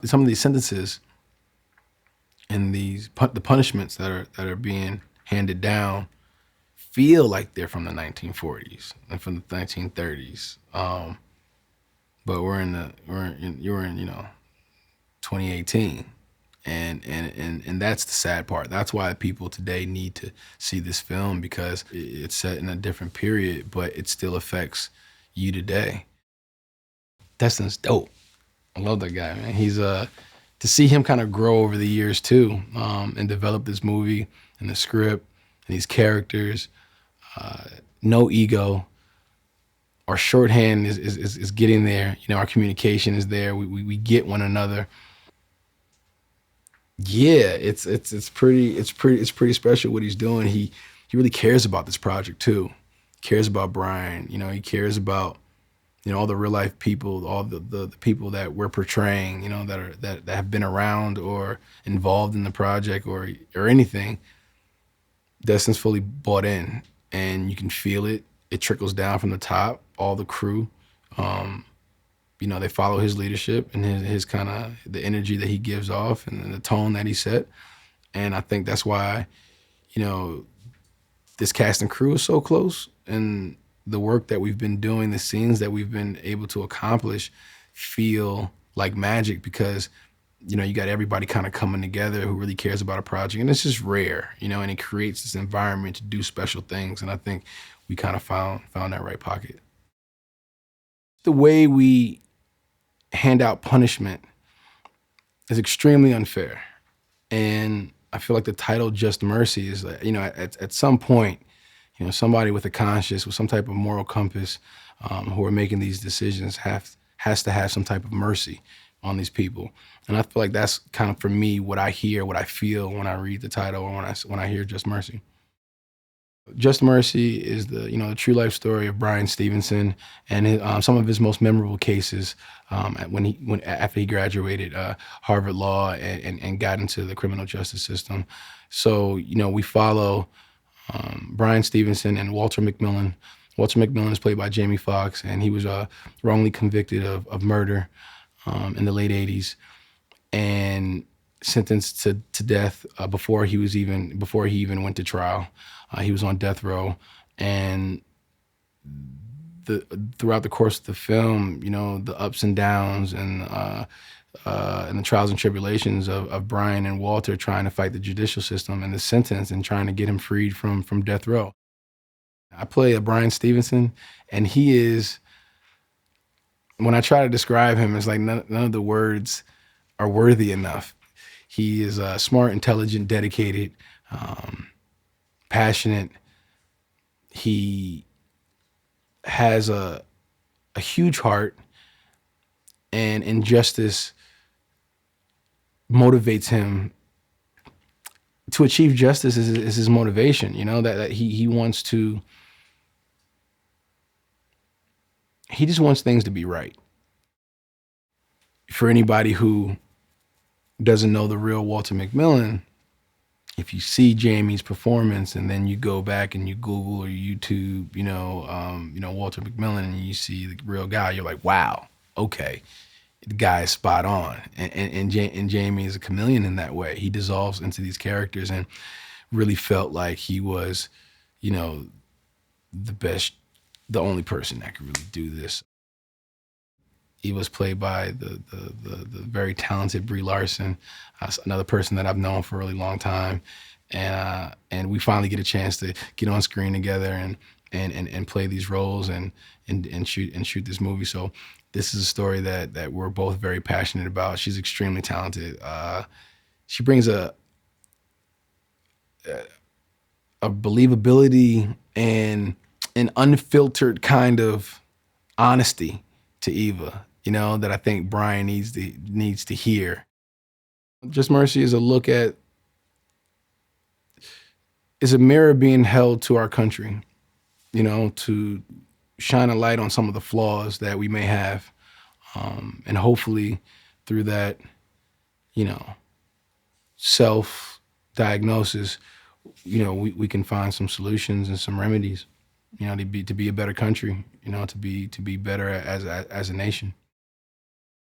Some of these sentences and the punishments that are being handed down feel like they're from the 1940s and from the 1930s. But you're in 2018. And that's the sad part. That's why people today need to see this film, because it's set in a different period, but it still affects you today. Destin's dope. I love that guy, man. He's to see him kind of grow over the years too, and develop this movie and the script and these characters. No ego. Our shorthand is getting there. You know, our communication is there. We get one another. Yeah, it's pretty special what he's doing. He really cares about this project too. Cares about Bryan. You know, he cares about, you know, all the real life people, all the people that we're portraying, you know, that have been around or involved in the project or anything. Destin's fully bought in, and you can feel it. It trickles down from the top, all the crew. You know, they follow his leadership and his kind of the energy that he gives off and the tone that he set. And I think that's why, you know, this cast and crew is so close, and the work that we've been doing, the scenes that we've been able to accomplish feel like magic, because, you know, you got everybody kind of coming together who really cares about a project, and it's just rare, you know, and it creates this environment to do special things. And I think we kind of found that right pocket. The way we hand out punishment is extremely unfair. And I feel like the title Just Mercy is, you know, at some point, you know, somebody with a conscience, with some type of moral compass, who are making these decisions has to have some type of mercy on these people. And I feel like that's kind of, for me, what I hear, what I feel when I read the title or when I hear Just Mercy. Just Mercy is the true life story of Bryan Stevenson and some of his most memorable cases, after he graduated Harvard Law and got into the criminal justice system. So, you know, we follow Bryan Stevenson and Walter McMillian. Walter McMillian is played by Jamie Foxx, and he was wrongly convicted of murder in the late '80s and sentenced to death before he even went to trial. He was on death row, and throughout the course of the film, you know, the ups and downs and the trials and tribulations of Bryan and Walter trying to fight the judicial system and the sentence and trying to get him freed from death row. I play a Bryan Stevenson, and he is, when I try to describe him, it's like none of the words are worthy enough. He is smart, intelligent, dedicated, passionate. He has a huge heart, and injustice motivates him. To achieve justice is his motivation, you know, that he wants to, he just wants things to be right. For anybody who doesn't know the real Walter McMillian, if you see Jamie's performance and then you go back and you Google or YouTube, Walter McMillian, and you see the real guy, you're like, wow, okay, the guy is spot on. And Jamie is a chameleon in that way. He dissolves into these characters and really felt like he was, you know, the only person that could really do this. He was played by the very talented Brie Larson, another person that I've known for a really long time, and we finally get a chance to get on screen together and play these roles and shoot this movie. So this is a story that we're both very passionate about. She's extremely talented. She brings a believability and an unfiltered kind of honesty to Eva, you know, that I think Bryan needs to hear. Just Mercy is is a mirror being held to our country, you know, to shine a light on some of the flaws that we may have. And hopefully through that, you know, self-diagnosis, you know, we can find some solutions and some remedies, you know, to be a better country, you know, to be better as a nation.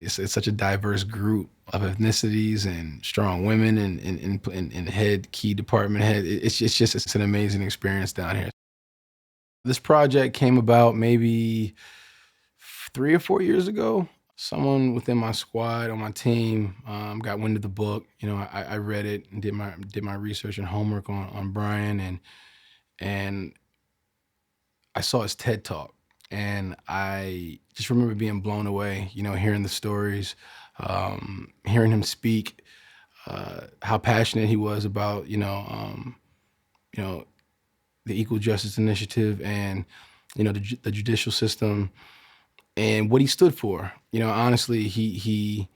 It's such a diverse group of ethnicities and strong women and head key department head. It's an amazing experience down here. This project came about maybe 3 or 4 years ago. Someone within my squad on my team got wind of the book. I read it and did my research and homework on Bryan, and I saw his TED talk, and I just remember being blown away. Hearing the stories, hearing him speak, how passionate he was about you know the Equal Justice Initiative and the judicial system and what he stood for. Honestly, he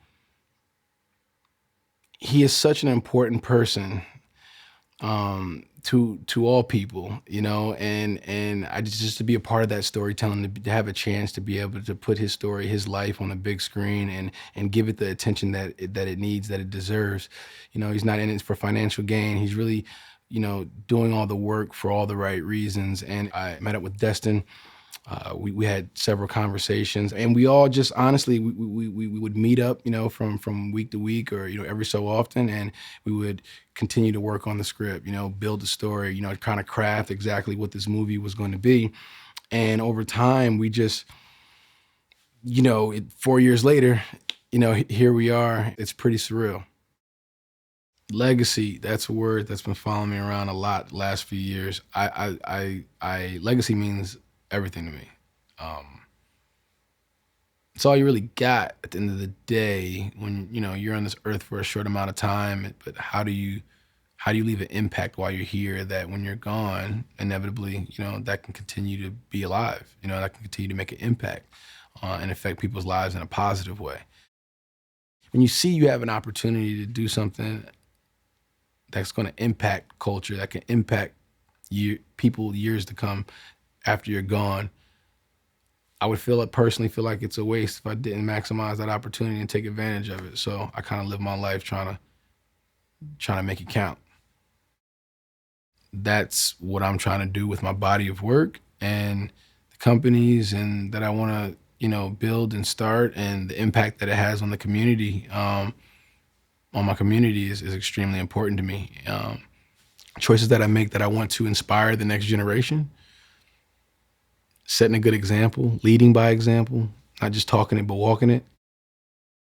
is such an important person to all people, and I just to be a part of that storytelling, to have a chance to be able to put his story, his life on a big screen and give it the attention that it needs, that it deserves. He's not in it for financial gain. He's really, doing all the work for all the right reasons. And I met up with Destin. We had several conversations, and we all just honestly we would meet up, from week to week, or every so often, and we would continue to work on the script, build the story, kind of craft exactly what this movie was going to be. And over time, we just, 4 years later, here we are. It's pretty surreal. Legacy, that's a word that's been following me around a lot the last few years. Legacy means everything to me. Um, it's all you really got at the end of the day when you're on this earth for a short amount of time. But how do you leave an impact while you're here that when you're gone, inevitably, that can continue to be alive. That can continue to make an impact and affect people's lives in a positive way. When you see you have an opportunity to do something that's going to impact culture, that can impact people years to come after you're gone, I would personally feel like it's a waste if I didn't maximize that opportunity and take advantage of it. So I kind of live my life trying to make it count. That's what I'm trying to do with my body of work and the companies and that I want to, build and start, and the impact that it has on the community, on my community is extremely important to me. Choices that I make that I want to inspire the next generation, setting a good example, leading by example, not just talking it, but walking it.